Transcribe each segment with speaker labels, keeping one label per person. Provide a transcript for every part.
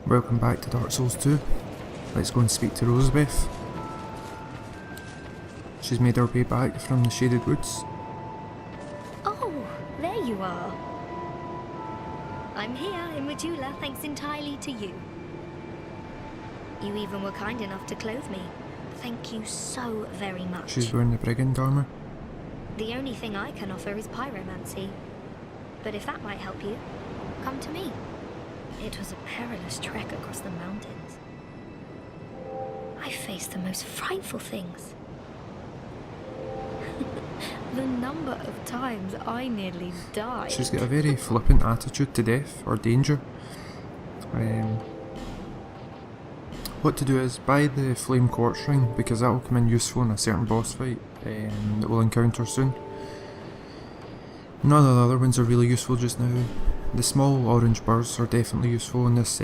Speaker 1: Welcome back to Dark Souls 2. Let's go and speak to Rosebeth. She's made her way back from the Shaded Woods.
Speaker 2: Oh, there you are. I'm here in Majula thanks entirely to you. You even were kind enough to clothe me. Thank you so very much.
Speaker 1: She's wearing the brigand armour.
Speaker 2: The only thing I can offer is pyromancy. But if that might help you, come to me. It was a perilous trek across the mountains. I faced the most frightful things. The number of times I nearly died.
Speaker 1: She's got a very flippant attitude to death or danger. What to do is buy the flame quartz ring, because that will come in useful in a certain boss fight that we'll encounter soon. None of the other ones are really useful just now. The small orange burrs are definitely useful in this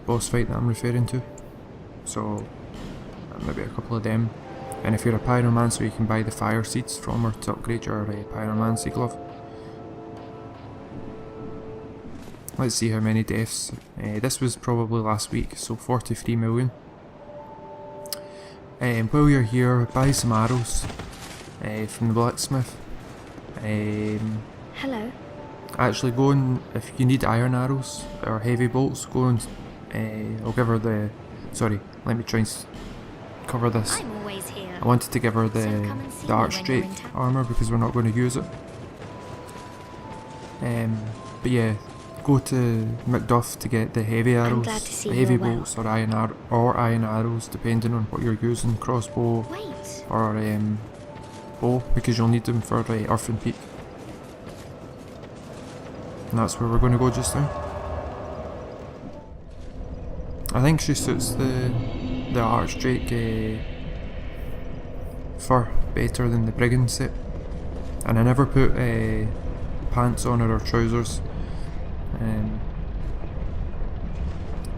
Speaker 1: boss fight that I'm referring to. So maybe a couple of them. And if you're a pyromancer, you can buy the fire seeds from her to upgrade your pyromancy glove. Let's see how many deaths. This was probably last week, so 43 million. While you're here, buy some arrows from the blacksmith.
Speaker 2: Hello.
Speaker 1: Actually, go and, if you need iron arrows or heavy bolts, go and I'll give her the. Sorry, let me try and cover this.
Speaker 2: I'm always here.
Speaker 1: I wanted to give her the Archdrake armour because we're not going to use it. But yeah, go to Macduff to get the heavy arrows, the heavy bolts, or iron arrows, depending on what you're using, crossbow or bow, because you'll need them for Earthen Peak. And that's where we're going to go just now. I think she suits the Archdrake fur better than the brigand set. And I never put pants on her or trousers.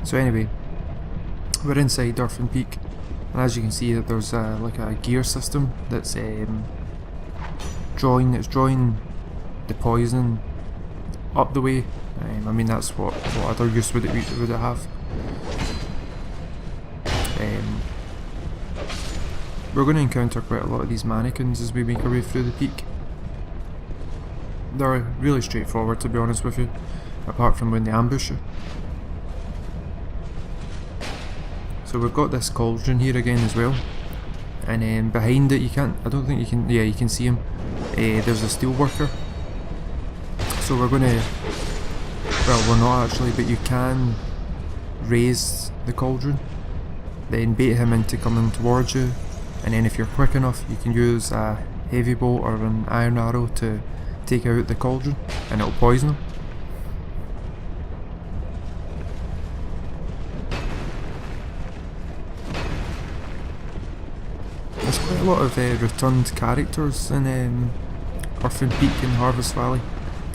Speaker 1: So anyway, we're inside Earthen Peak, and as you can see, there's like a gear system that's drawing the poison up the way. I mean, that's what other use would it have? We're going to encounter quite a lot of these mannequins as we make our way through the peak. They're really straightforward, to be honest with you, apart from when they ambush you. So we've got this cauldron here again as well, and behind it you can't, I don't think you can, yeah, you can see him. There's a steel worker. So we're going to, well, we're not actually, but you can raise the cauldron, then bait him into coming towards you, and then if you're quick enough you can use a heavy bolt or an iron arrow to take out the cauldron, and it'll poison him. There's quite a lot of returned characters in Earthen Peak and Harvest Valley.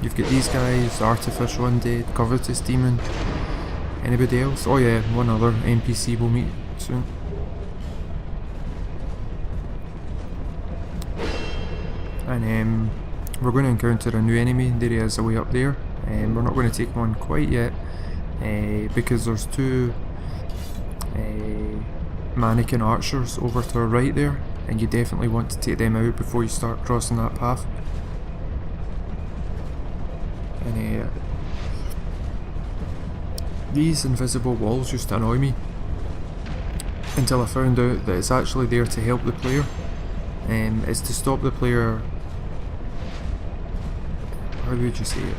Speaker 1: You've got these guys, Artificial Undead, Covetous Demon. Anybody else? Oh yeah, one other NPC we'll meet soon. And we're going to encounter a new enemy. There he is away up there. We're not going to take one quite yet because there's two mannequin archers over to our right there, and you definitely want to take them out before you start crossing that path. And these invisible walls used to annoy me until I found out that it's actually there to help the player. It's to stop the player, how would you say it?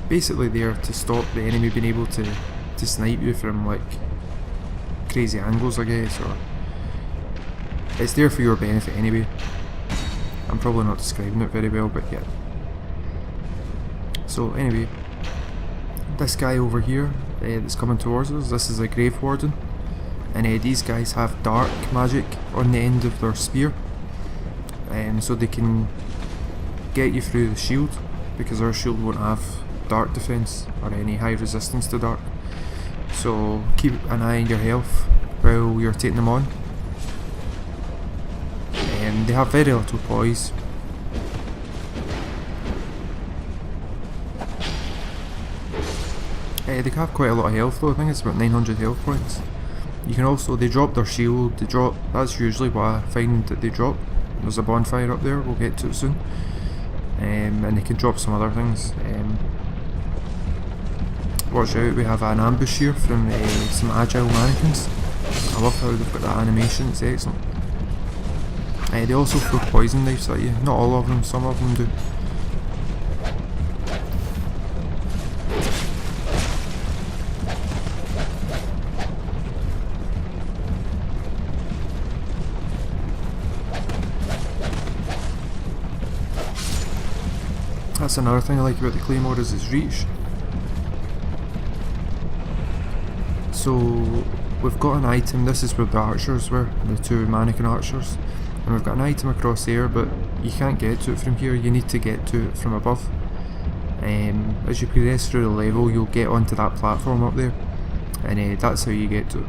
Speaker 1: Basically there to stop the enemy being able to snipe you from like crazy angles, I guess, or it's there for your benefit anyway. I'm probably not describing it very well, but yeah. So anyway, this guy over here that's coming towards us, this is a Grave Warden, and these guys have dark magic on the end of their spear, so they can get you through the shield, because our shield won't have dark defense or any high resistance to dark. So keep an eye on your health while you're taking them on. They have very little poise. They have quite a lot of health though, I think it's about 900 health points. You can also, they drop their shield, that's usually what I find that they drop. There's a bonfire up there, we'll get to it soon. And they can drop some other things. Watch out, we have an ambush here from some agile mannequins. I love how they've got that animation, it's excellent. They also throw poison knives at you, not all of them, some of them do. That's another thing I like about the Claymore is its reach. So we've got an item, this is where the archers were, the two mannequin archers. And we've got an item across there, but you can't get to it from here, you need to get to it from above. As you progress through the level, you'll get onto that platform up there, and that's how you get to it.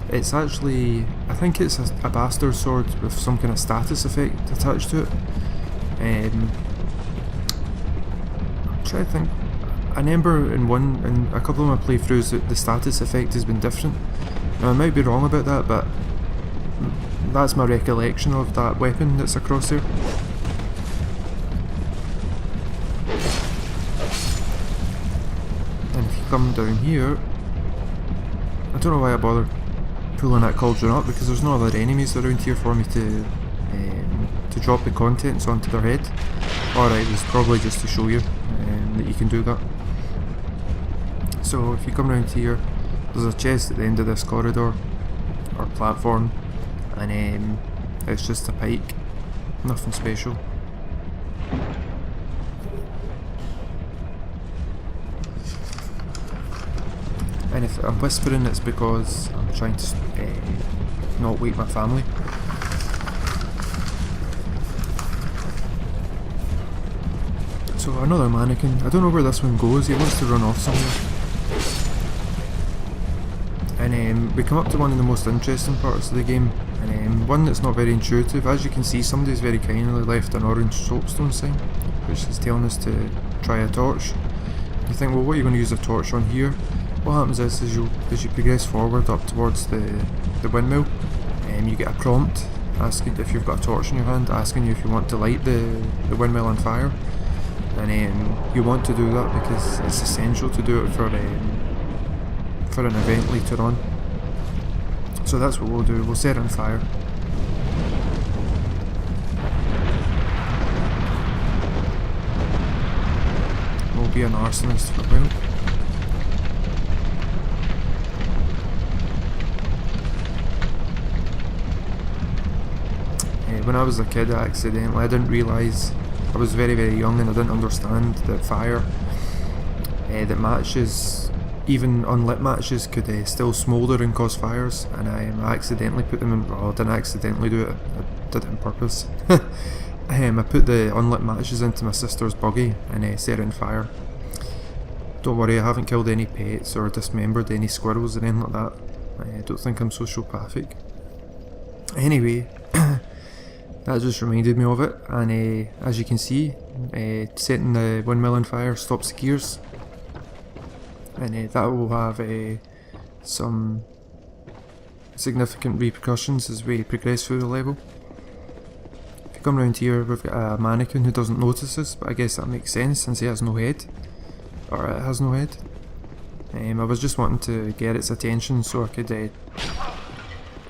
Speaker 1: It's actually, I think it's a bastard sword with some kind of status effect attached to it. I'm trying to think. I remember in a couple of my playthroughs that the status effect has been different. Now I might be wrong about that, but that's my recollection of that weapon that's across there. And if you come down here, I don't know why I bothered pulling that cauldron up, because there's no other enemies around here for me to drop the contents onto their head. Alright, it's probably just to show you that you can do that. So if you come around here, there's a chest at the end of this corridor, or platform, and it's just a pike, nothing special. And if I'm whispering, it's because I'm trying to not wake my family. So another mannequin, I don't know where this one goes, he wants to run off somewhere. And we come up to one of the most interesting parts of the game, and one that's not very intuitive. As you can see, somebody's very kindly left an orange soapstone sign, which is telling us to try a torch. You think, well, what are you going to use a torch on here? What happens is, as you progress forward up towards the windmill, you get a prompt asking if you've got a torch in your hand, asking you if you want to light the windmill on fire. And you want to do that because it's essential to do it for an event later on. So that's what we'll do, we'll set it on fire. We'll be an arsonist for a while. When I was a kid, I didn't realise, I was very young and I didn't understand that fire, that matches, even unlit matches, could still smoulder and cause fires, and I accidentally put them in, well, I didn't accidentally do it, I did it on purpose. I put the unlit matches into my sister's buggy and set it on fire. Don't worry, I haven't killed any pets or dismembered any squirrels or anything like that. I don't think I'm sociopathic. Anyway, that just reminded me of it, and as you can see, setting the windmill on fire stops the gears, and that will have some significant repercussions as we progress through the level. If you come around here, we've got a mannequin who doesn't notice us, but I guess that makes sense since he has no head, or it has no head. I was just wanting to get its attention so I could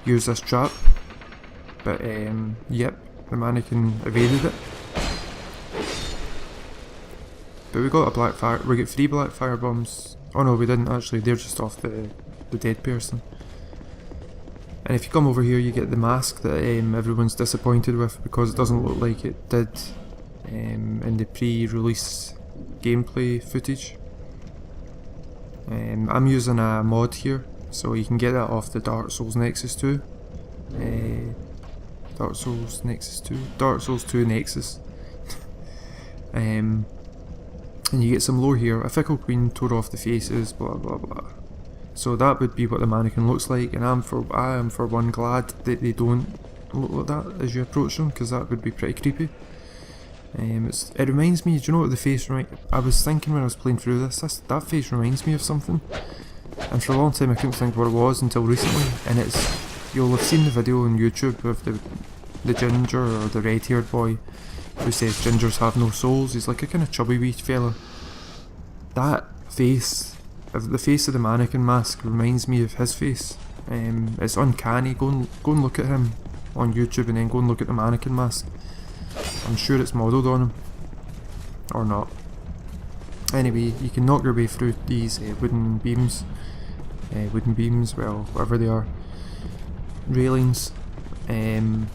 Speaker 1: use this trap. But yep, the mannequin evaded it. But we got a black fire. We got 3 black fire bombs. Oh no, we didn't actually. They're just off the dead person. And if you come over here, you get the mask that everyone's disappointed with because it doesn't look like it did in the pre-release gameplay footage. I'm using a mod here, so you can get that off the Dark Souls Nexus 2. Dark Souls Nexus 2? Dark Souls 2 Nexus. And you get some lore here. A fickle queen tore off the faces, blah blah blah. So that would be what the mannequin looks like, and I am for one glad that they don't look like that as you approach them, because that would be pretty creepy. It reminds me, do you know what the face I was thinking when I was playing through this, that face reminds me of something. And for a long time I couldn't think what it was until recently, and you'll have seen the video on YouTube of the ginger or the red haired boy who says gingers have no souls. He's like a kind of chubby wee fella. That face, the face of the mannequin mask, reminds me of his face. It's uncanny. Go and look at him on YouTube and then go and look at the mannequin mask. I'm sure it's modelled on him. Or not. Anyway, you can knock your way through these wooden beams. Well, whatever they are. Railings. And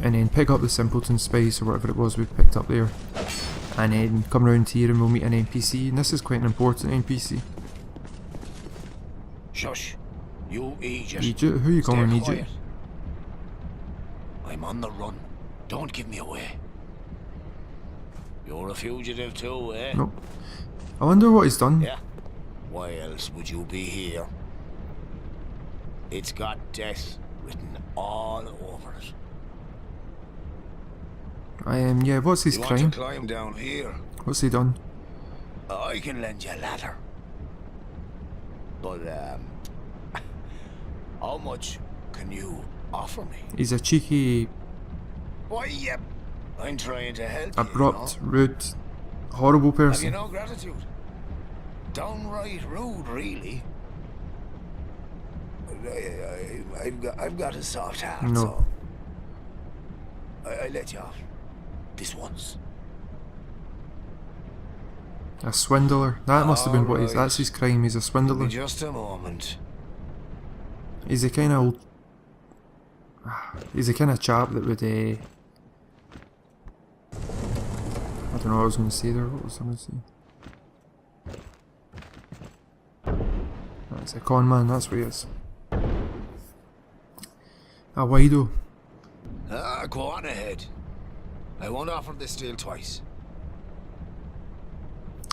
Speaker 1: then pick up the simpleton spice or whatever it was we picked up there. And then come round here and we'll meet an NPC. And this is quite an important NPC.
Speaker 3: Shush. You Egypt.
Speaker 1: Egypt? Who are you calling Egypt?
Speaker 3: Quiet. I'm on the run. Don't give me away. You're a fugitive too, eh?
Speaker 1: Nope. I wonder what he's done.
Speaker 3: Yeah. Why else would you be here? It's got death written all over it.
Speaker 1: Yeah, what's his
Speaker 3: You
Speaker 1: crime?
Speaker 3: want to climb down here?
Speaker 1: What's he done?
Speaker 3: I can lend you a ladder. But, how much can you offer me?
Speaker 1: He's a cheeky,
Speaker 3: Why, yep. I'm trying to help
Speaker 1: abrupt,
Speaker 3: you,
Speaker 1: rude, horrible
Speaker 3: Have you
Speaker 1: person.
Speaker 3: no gratitude? Downright rude, really. I've got a soft heart,
Speaker 1: No.
Speaker 3: so I let you off. This once.
Speaker 1: A swindler. That must have been what
Speaker 3: Alright.
Speaker 1: that's his crime. He's a swindler.
Speaker 3: Just a moment.
Speaker 1: He's the kind of old. He's the kind of chap that would. I don't know what I was going to say there. What was I going to say? That's a con man. That's what he is. A wido.
Speaker 3: Go on ahead. I won't offer this deal twice.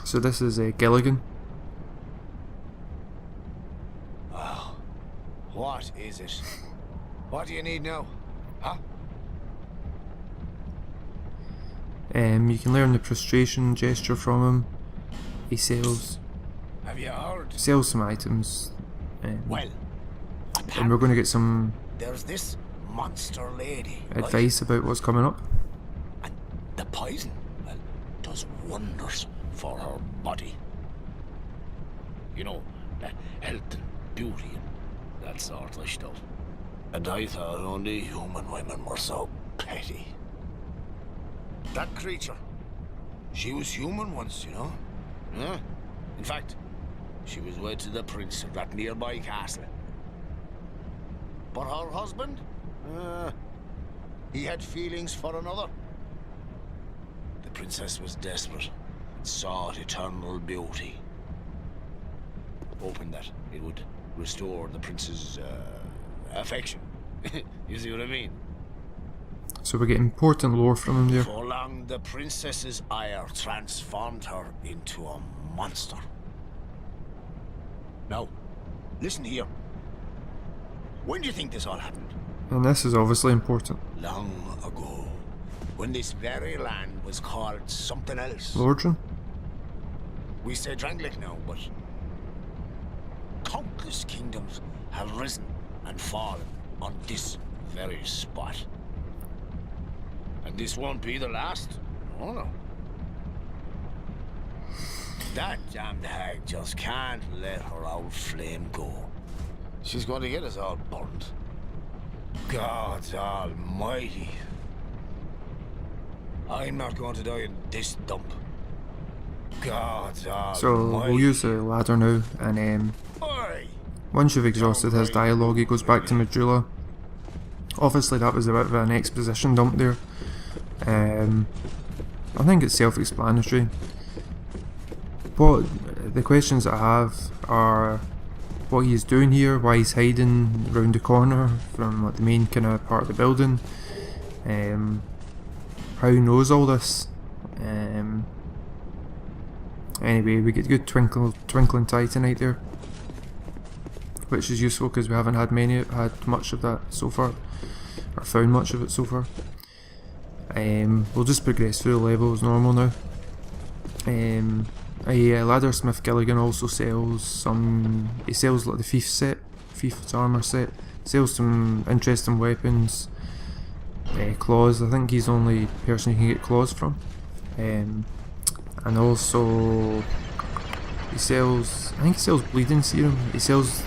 Speaker 1: So this is Gilligan.
Speaker 3: Oh, what is it? What do you need now? Huh?
Speaker 1: You can learn the prostration gesture from him. He sells
Speaker 3: Have you heard?
Speaker 1: some items.
Speaker 3: Well,
Speaker 1: And we're going to get some
Speaker 3: there's this monster lady. right?
Speaker 1: advice about what's coming up.
Speaker 3: And the poison, well, does wonders for her body. You know, health and beauty and that sort of stuff. And I thought only human women were so petty. That creature, she was human once, you know? Yeah. In fact, she was wed to the prince of that nearby castle. But her husband? He had feelings for another. The princess was desperate and sought eternal beauty, hoping that it would restore the prince's affection. You see what I mean?
Speaker 1: So we get important lore from him there.
Speaker 3: For long, the princess's ire transformed her into a monster. Now, listen here. When do you think this all happened?
Speaker 1: And this is obviously important.
Speaker 3: Long ago, when this very land was called something else.
Speaker 1: Lordran?
Speaker 3: We say Drangleic now, but countless kingdoms have risen and fallen on this very spot. And this won't be the last. Oh no. That damned hag just can't let her old flame go. She's going to get us all burned. God almighty. I'm not going to die in this dump. God almighty.
Speaker 1: So we'll use the ladder now, and
Speaker 3: Oi!
Speaker 1: once you've exhausted his dialogue, he goes back to Medulla. Obviously that was a bit of an exposition dump there. I think it's self-explanatory. But the questions I have are what he's doing here, why he's hiding round the corner from like, the main kind of part of the building, how he knows all this. Anyway, we get good twinkling titanite there, which is useful because we haven't had much of that so far, or found much of it so far. We'll just progress through the level as normal now. A laddersmith Gilligan also sells some. He sells like the thief's armor set. Sells some interesting weapons. Claws. I think he's the only person you can get claws from. And also he sells. I think he sells bleeding serum. He sells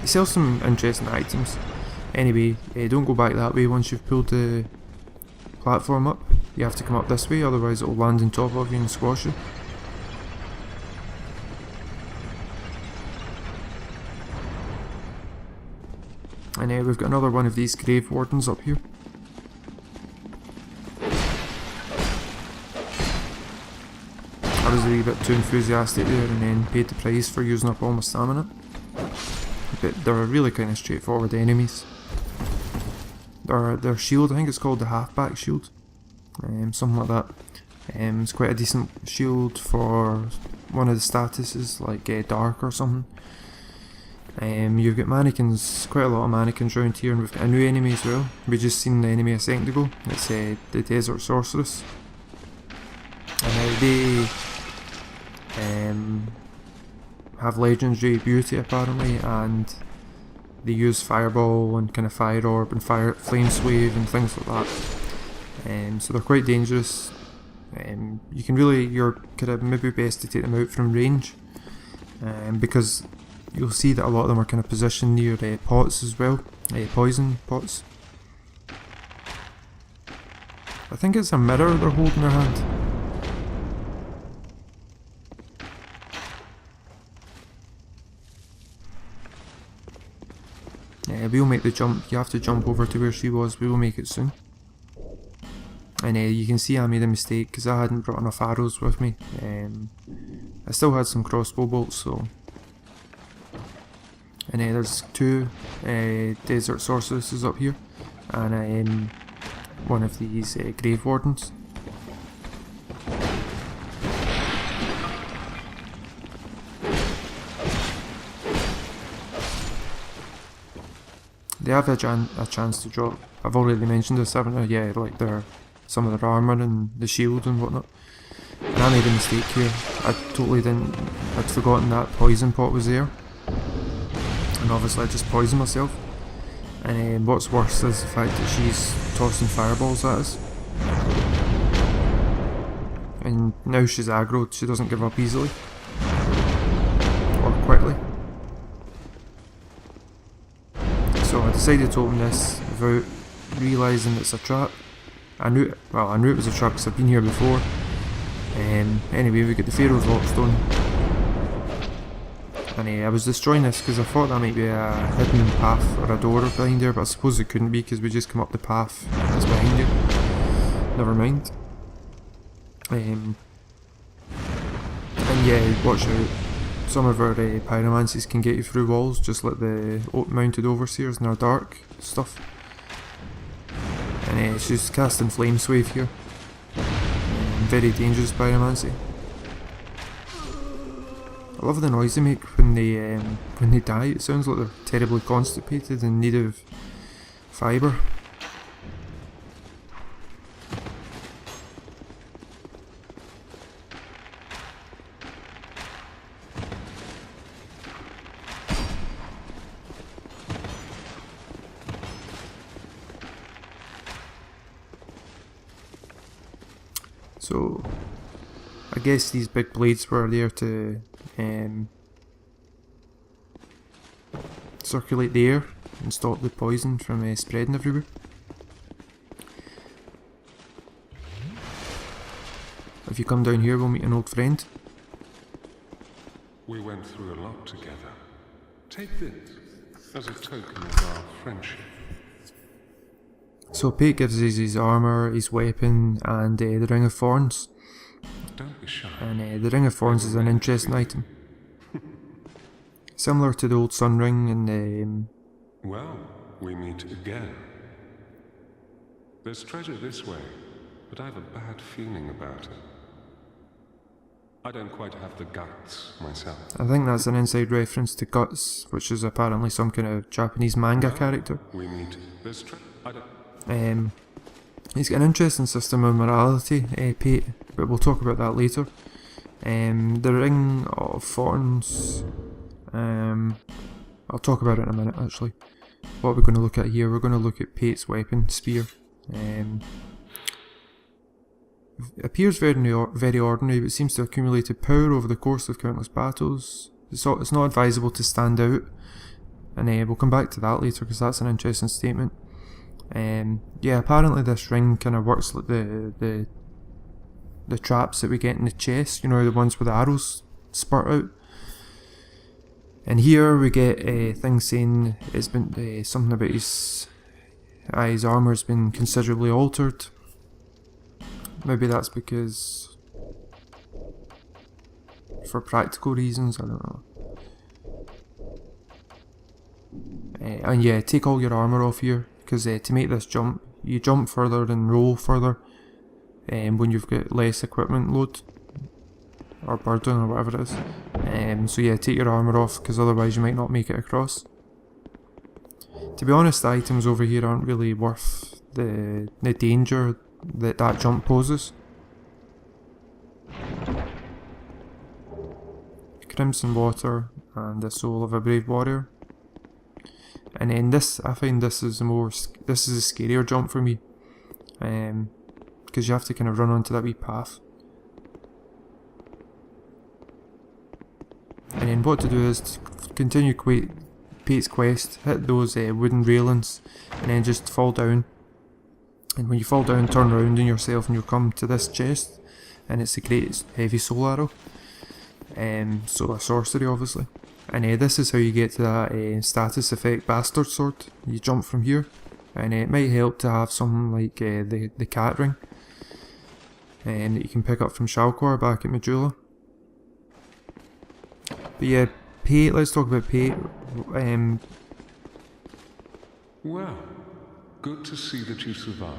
Speaker 1: some interesting items. Anyway, don't go back that way once you've pulled the platform up. You have to come up this way, otherwise it will land on top of you and squash you. And we've got another one of these grave wardens up here. I was a wee bit too enthusiastic there and then paid the price for using up all my stamina. But they're really kind of straightforward enemies. Their shield, I think it's called the halfback shield. Something like that. It's quite a decent shield for one of the statuses, like dark or something. You've got mannequins, quite a lot of mannequins around here, and we've got a new enemy as well. We just seen the enemy a second ago. It's the Desert Sorceress. And they have legendary beauty apparently, and they use fireball and kind of fire orb and flame swave and things like that. So they're quite dangerous. You're kind of maybe best to take them out from range, because you'll see that a lot of them are kind of positioned near pots as well, poison pots. I think it's a mirror they're holding in their hand. We'll make the jump. You have to jump over to where she was. We will make it soon. And you can see I made a mistake because I hadn't brought enough arrows with me. I still had some crossbow bolts, so. And there's two desert sorceresses up here, and one of these grave wardens. They have a chance to drop. I've already mentioned this, haven't I? Yeah, like some of their armour and the shield and whatnot. And I made a mistake here. I'd forgotten that poison pot was there. And obviously I just poisoned myself. And what's worse is the fact that she's tossing fireballs at us. And now she's aggroed, she doesn't give up easily. Or quickly. So I decided to open this without realising it's a trap. I knew it was a trap because I've been here before. Anyway, we got the Pharaoh's Lockstone. And I was destroying this because I thought that might be a hidden path or a door behind there, but I suppose it couldn't be because we just come up the path that's behind you. Never mind. And yeah, watch out. Some of our pyromancies can get you through walls, just like the mounted overseers and our dark stuff. And she's casting flame swave here. Very dangerous pyromancy. I love the noise they make when they die. It sounds like they're terribly constipated in need of fibre. So, I guess these big blades were there to circulate the air and stop the poison from spreading everywhere. If you come down here, we'll meet an old friend.
Speaker 4: We went through a lot together. Take this as a token of our friendship.
Speaker 1: So Pate gives us his armour, his weapon, and the Ring of Thorns.
Speaker 4: Don't be shy.
Speaker 1: And the Ring of Thorns is an interesting item. Similar to the old Sun Ring and
Speaker 4: Well, we meet again. There's treasure this way, but I have a bad feeling about it. I don't quite have the guts myself.
Speaker 1: I think that's an inside reference to Guts, which is apparently some kind of Japanese manga character.
Speaker 4: We meet. There's
Speaker 1: He's got an interesting system of morality, Pate, but we'll talk about that later. The Ring of Thorns, I'll talk about it in a minute actually. What we're going to look at here, we're going to look at Pate's weapon, Spear. Appears very ordinary, but seems to have accumulated power over the course of countless battles. It's not advisable to stand out, and we'll come back to that later because that's an interesting statement. Yeah, apparently this ring kind of works like the traps that we get in the chest, you know, the ones where the arrows spurt out. And here we get things saying it's been something about his armour has been considerably altered. Maybe that's because for practical reasons, I don't know. And yeah, take all your armour off here, because to make this jump, you jump further and roll further when you've got less equipment load or burden or whatever it is. So yeah, take your armour off, because otherwise you might not make it across. To be honest, the items over here aren't really worth the danger that jump poses. Crimson Water and the Soul of a Brave Warrior. And then this, I find this is a scarier jump for me, because you have to kind of run onto that wee path. And then what to do is to continue Pate's quest, hit those wooden railings, and then just fall down. And when you fall down, turn around on yourself and you'll come to this chest, and it's a great heavy soul arrow. So a sorcery obviously. And this is how you get to that status effect bastard sword. You jump from here, and it might help to have something like the cat ring that you can pick up from Shalquar back at Majula. But yeah, Pate, let's talk about Pate.
Speaker 4: Well, good to see that you survived.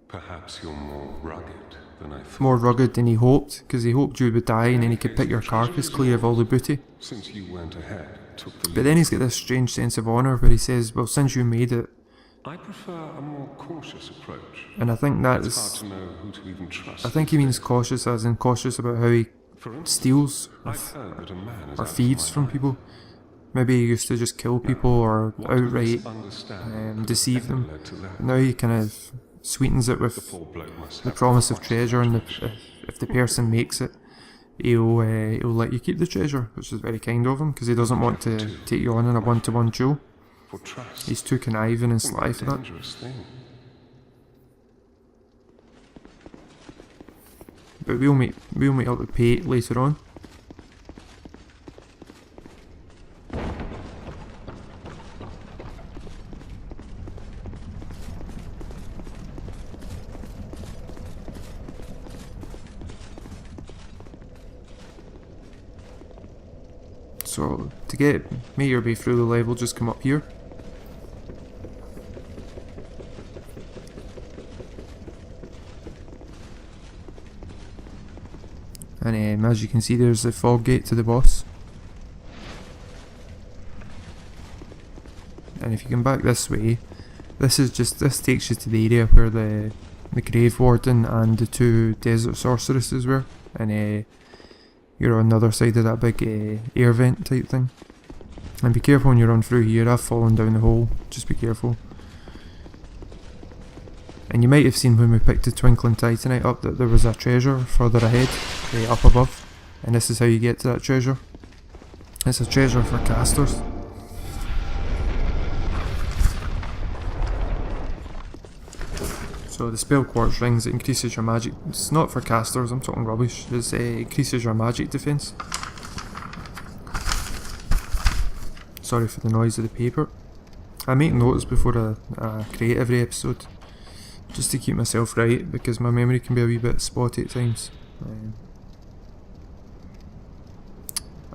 Speaker 4: Perhaps you're more rugged than I thought.
Speaker 1: More rugged than he hoped, because he hoped you would die and then he could pick your carcass clear of all the booty.
Speaker 4: Since you went ahead, took the lead.
Speaker 1: But then he's got this strange sense of honour where he says, well, since you made it.
Speaker 4: I prefer a more cautious approach.
Speaker 1: And I think that
Speaker 4: It's
Speaker 1: is...
Speaker 4: hard to know who to even trust.
Speaker 1: I think he means cautious as in cautious about how he steals
Speaker 4: I've heard that a man is
Speaker 1: or
Speaker 4: out of
Speaker 1: thieves
Speaker 4: my
Speaker 1: from
Speaker 4: life.
Speaker 1: people. Maybe he used to just kill people or
Speaker 4: What
Speaker 1: outright
Speaker 4: misunderstanding could
Speaker 1: deceive
Speaker 4: have
Speaker 1: them.
Speaker 4: led to that?
Speaker 1: Now he kind of sweetens it with
Speaker 4: Poor bloke must
Speaker 1: the
Speaker 4: have
Speaker 1: promise of
Speaker 4: quite
Speaker 1: treasure, and
Speaker 4: imagination.
Speaker 1: if the person makes it, he'll let you keep the treasure, which is very kind of him, because he doesn't want to take you on in a one-to-one duel.
Speaker 4: For trust.
Speaker 1: He's too conniving and sly for that.
Speaker 4: Dangerous thing.
Speaker 1: But we'll meet up with Pate later on. So to make your way through the level, just come up here. And as you can see, there's the fog gate to the boss. And if you come back this way, this takes you to the area where the Grave Warden and the two Desert Sorceresses were, and you're on the other side of that big air vent type thing. And be careful when you run through here. I've fallen down the hole, just be careful. And you might have seen when we picked the Twinkling Titanite up that there was a treasure further ahead, up above. And this is how you get to that treasure. It's a treasure for casters. So the spell quartz rings, it increases your magic. It's not for casters, I'm talking rubbish. It increases your magic defense. Sorry for the noise of the paper. I make notes before I create every episode, just to keep myself right, because my memory can be a wee bit spotty at times.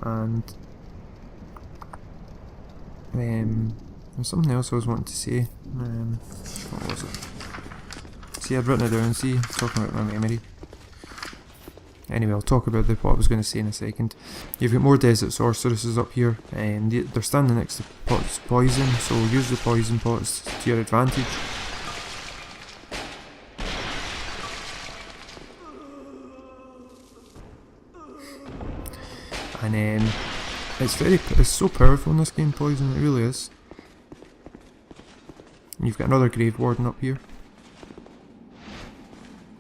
Speaker 1: And there's something else I was wanting to say. What was it? See, I'd written it down, see, talking about my memory. Anyway, I'll talk about what I was going to say in a second. You've got more Desert Sorceresses up here, and they're standing next to pots of poison, so use the poison pots to your advantage. and it's so powerful in this game, poison, it really is. You've got another grave warden up here.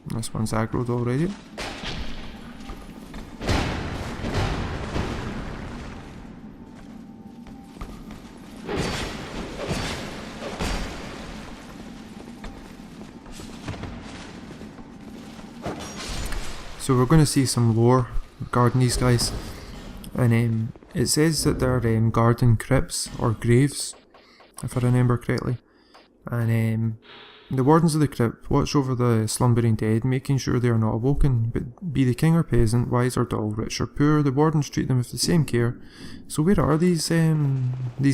Speaker 1: This one's aggroed already. So we're going to see some lore regarding these guys, and it says that they're garden crypts or graves, if I remember correctly. And the wardens of the crypt watch over the slumbering dead, making sure they are not awoken. But be the king or peasant, wise or dull, rich or poor, the wardens treat them with the same care. So where are these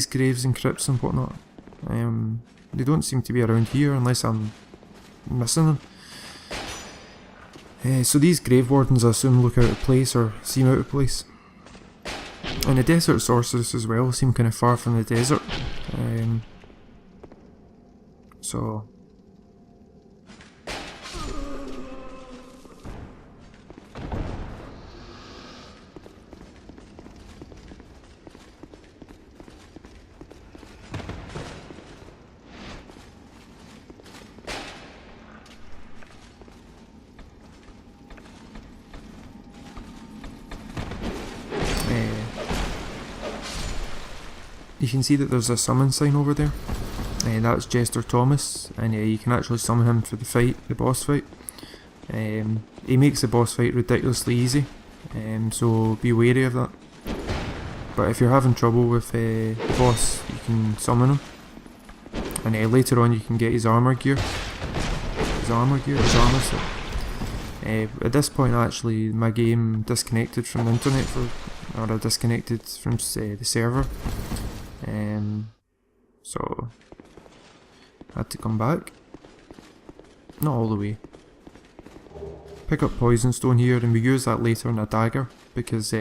Speaker 1: graves and crypts and whatnot? They don't seem to be around here unless I'm missing them. So these grave wardens, I assume, look out of place or seem out of place. And the desert sorceress as well seem kind of far from the desert. So you can see that there's a summon sign over there. That's Jester Thomas, and you can actually summon him for the boss fight. He makes the boss fight ridiculously easy, so be wary of that. But if you're having trouble with the boss, you can summon him, and later on you can get his armor gear. His armor set. At this point, actually, my game disconnected from the internet or disconnected from the server. So I had to come back. Not all the way. Pick up poison stone here, and we use that later in a dagger, because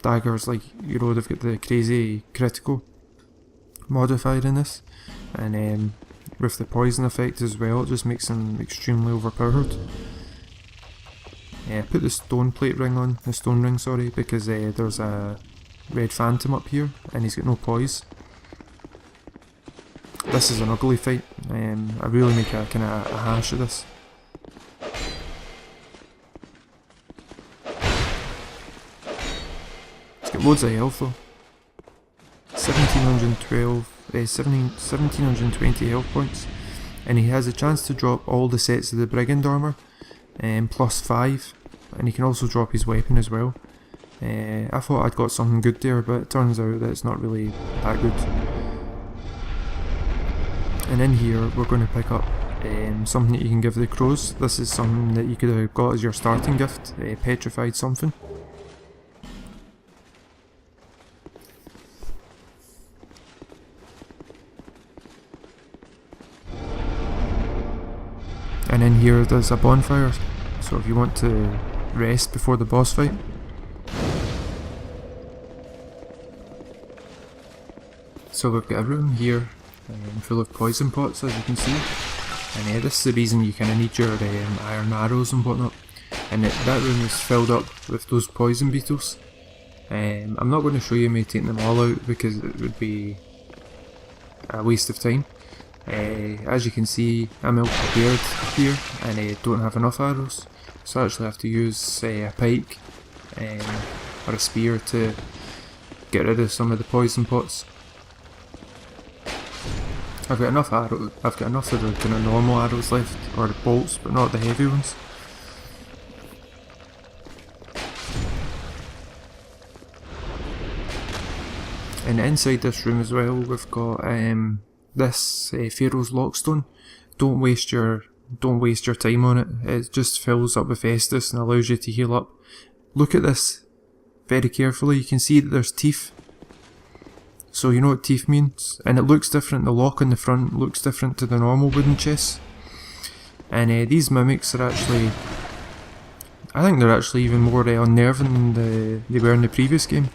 Speaker 1: daggers, like, you know, they've got the crazy critical modifier in this, and with the poison effect as well, it just makes them extremely overpowered. Put the stone ring, sorry, because there's a red phantom up here, and he's got no poise. This is an ugly fight. I really make a kind of a hash of this. It's got loads of health though. 1720 health points, and he has a chance to drop all the sets of the brigand armor, plus 5, and he can also drop his weapon as well. I thought I'd got something good there, but it turns out that it's not really that good. And in here we're going to pick up something that you can give the crows. This is something that you could have got as your starting gift, petrified something. And in here there's a bonfire, so if you want to rest before the boss fight. So we've got a room here full of poison pots, as you can see, and this is the reason you kind of need your iron arrows and whatnot, and that room is filled up with those poison beetles. I'm not going to show you me taking them all out because it would be a waste of time. As you can see, I'm ill prepared here and I don't have enough arrows, so I actually have to use a pike or a spear to get rid of some of the poison pots. I've got enough of the kind of normal arrows left, or the bolts, but not the heavy ones. And inside this room as well, we've got this Pharaoh's Lockstone. Don't waste your time on it. It just fills up with Estus and allows you to heal up. Look at this very carefully. You can see that there's teeth. So you know what teeth means, and it looks different. The lock on the front looks different to the normal wooden chests. And these mimics are actually, I think they're actually even more unnerving than they were in the previous game.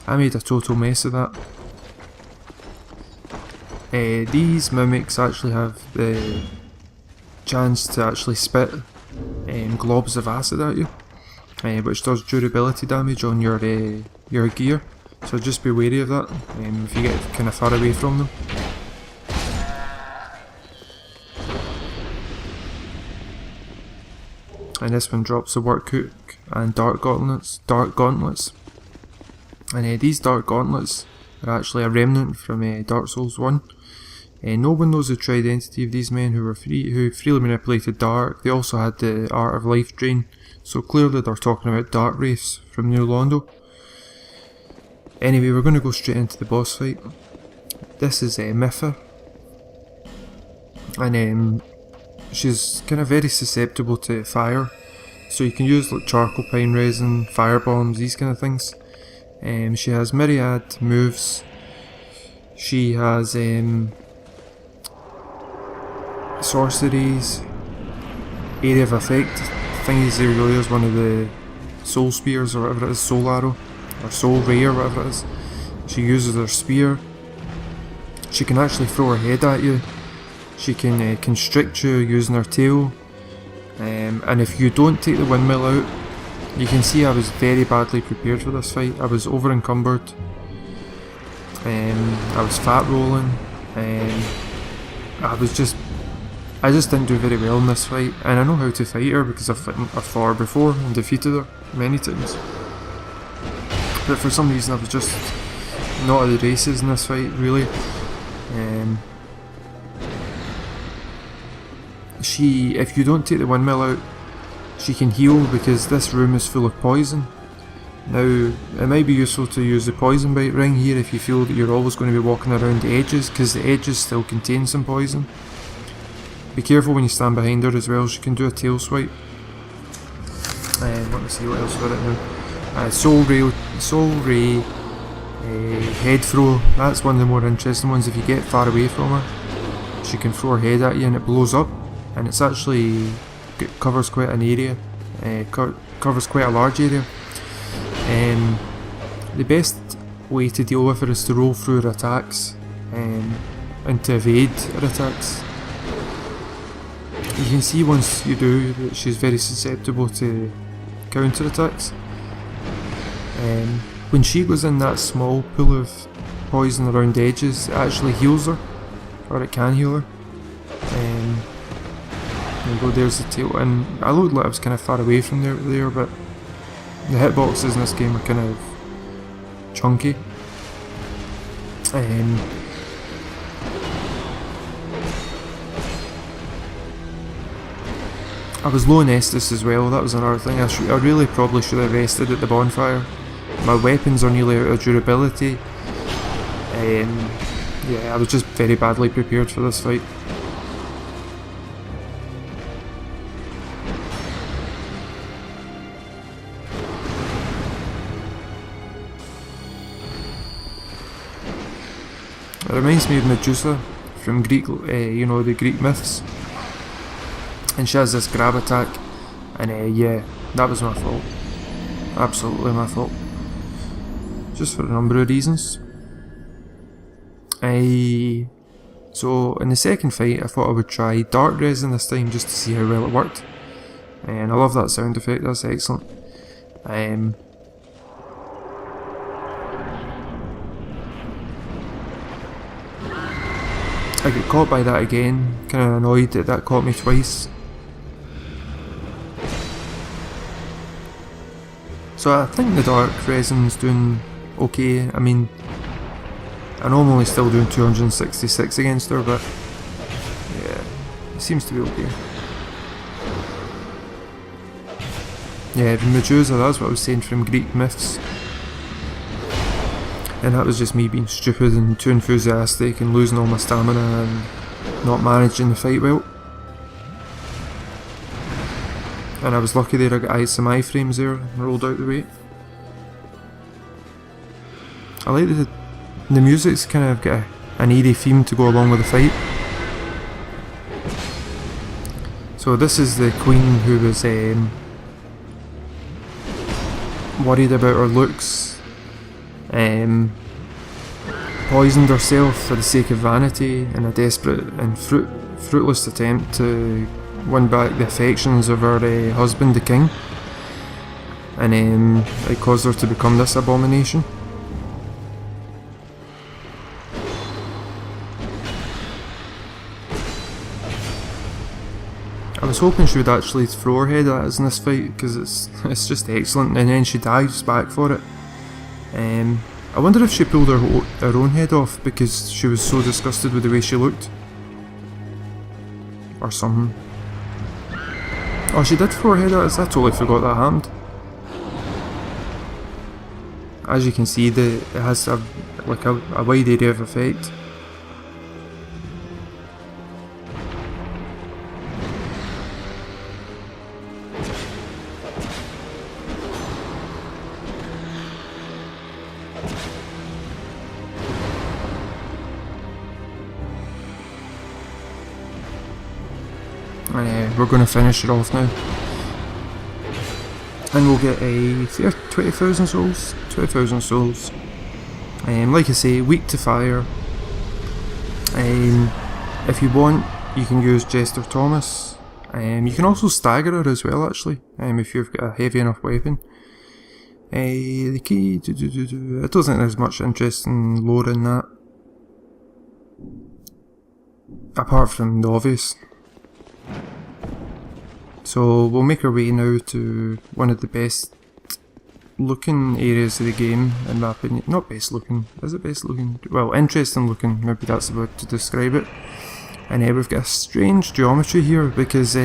Speaker 1: I made a total mess of that. These mimics actually have the chance to actually spit globs of acid at you, which does durability damage on your gear, so just be wary of that if you get kind of far away from them. And this one drops the work hook and dark gauntlets. And these dark gauntlets are actually a remnant from Dark Souls 1. No one knows the true identity of these men who freely manipulated dark. They also had the art of life drain, so clearly they're talking about dark wraiths from New Londo. Anyway, we're going to go straight into the boss fight. This is Mytha, and she's kind of very susceptible to fire, so you can use like charcoal pine resin, fire bombs, these kind of things. She has myriad moves. She has sorceries, area of effect. I think he's really is one of the soul spears or whatever it is, soul arrow or soul ray or whatever it is. She uses her spear. She can actually throw her head at you. She can constrict you using her tail. And if you don't take the windmill out, you can see I was very badly prepared for this fight. I was over encumbered. I was fat rolling. I just didn't do very well in this fight, and I know how to fight her because I've fought her before and defeated her many times. But for some reason I was just not at the races in this fight, really. If you don't take the windmill out, she can heal because this room is full of poison. Now, it might be useful to use the poison bite ring here if you feel that you're always going to be walking around the edges, because the edges still contain some poison. Be careful when you stand behind her as well, she can do a tail swipe. Let me see what else about it now. Soul Ray, head throw, that's one of the more interesting ones. If you get far away from her, she can throw her head at you and it blows up, and it's actually covers quite an area, covers quite a large area. The best way to deal with her is to roll through her attacks and to evade her attacks. You can see once you do that she's very susceptible to counter attacks. When she goes in that small pool of poison around the edges, it actually heals her, or it can heal her. There's the tail, and I looked like I was kind of far away from there, but the hitboxes in this game are kind of chunky. I was low in Estus as well, that was another thing. I really probably should have rested at the bonfire. My weapons are nearly out of durability. Yeah, I was just very badly prepared for this fight. It reminds me of Medusa from Greek, the Greek myths. And she has this grab attack, and yeah, that was my fault. Absolutely my fault. Just for a number of reasons. So in the second fight, I thought I would try dark resin this time just to see how well it worked. And I love that sound effect, that's excellent. I get caught by that again, kind of annoyed that that caught me twice. So I think the dark resin's doing okay. I mean, I know I'm only still doing 266 against her, but yeah, it seems to be okay. Yeah, Medusa, that's what I was saying, from Greek myths. And that was just me being stupid and too enthusiastic and losing all my stamina and not managing the fight well. And I was lucky there, I got some iframes there and rolled out the way. I like the music's kind of got an eerie theme to go along with the fight. So this is the queen who was worried about her looks. Poisoned herself for the sake of vanity in a desperate and fruitless attempt to win back the affections of her husband, the king. and it caused her to become this abomination. I was hoping she would actually throw her head at us in this fight, because it's just excellent, and then she dives back for it. I wonder if she pulled her own head off because she was so disgusted with the way she looked. Or something. Oh, she did throw her head at us, I totally forgot that happened. As you can see, it has a wide area of effect. We're going to finish it off now. And we'll get a 20,000 souls. 20,000 souls. Like I say, weak to fire. If you want, you can use Jester Thomas. You can also stagger her as well, actually, if you've got a heavy enough weapon. The key... I don't think there's much interest in lore in that. Apart from the obvious. So we'll make our way now to one of the best looking areas of the game, in my opinion. Not best looking, is it best looking? Well, interesting looking, maybe that's the word to describe it. And we've got a strange geometry here, because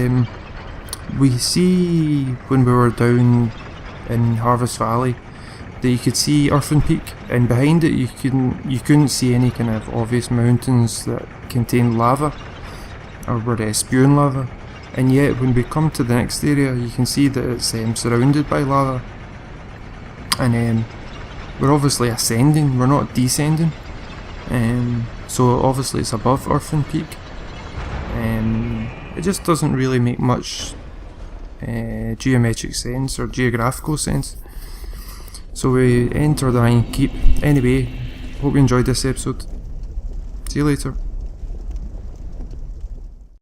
Speaker 1: we see when we were down in Harvest Valley that you could see Earthen Peak, and behind it you couldn't see any kind of obvious mountains that contain lava or were spewing lava. And yet when we come to the next area, you can see that it's surrounded by lava. And we're obviously ascending, we're not descending. So obviously it's above Earthen Peak. It just doesn't really make much geometric sense or geographical sense. So we enter the Iron Keep. Anyway, hope you enjoyed this episode. See you later.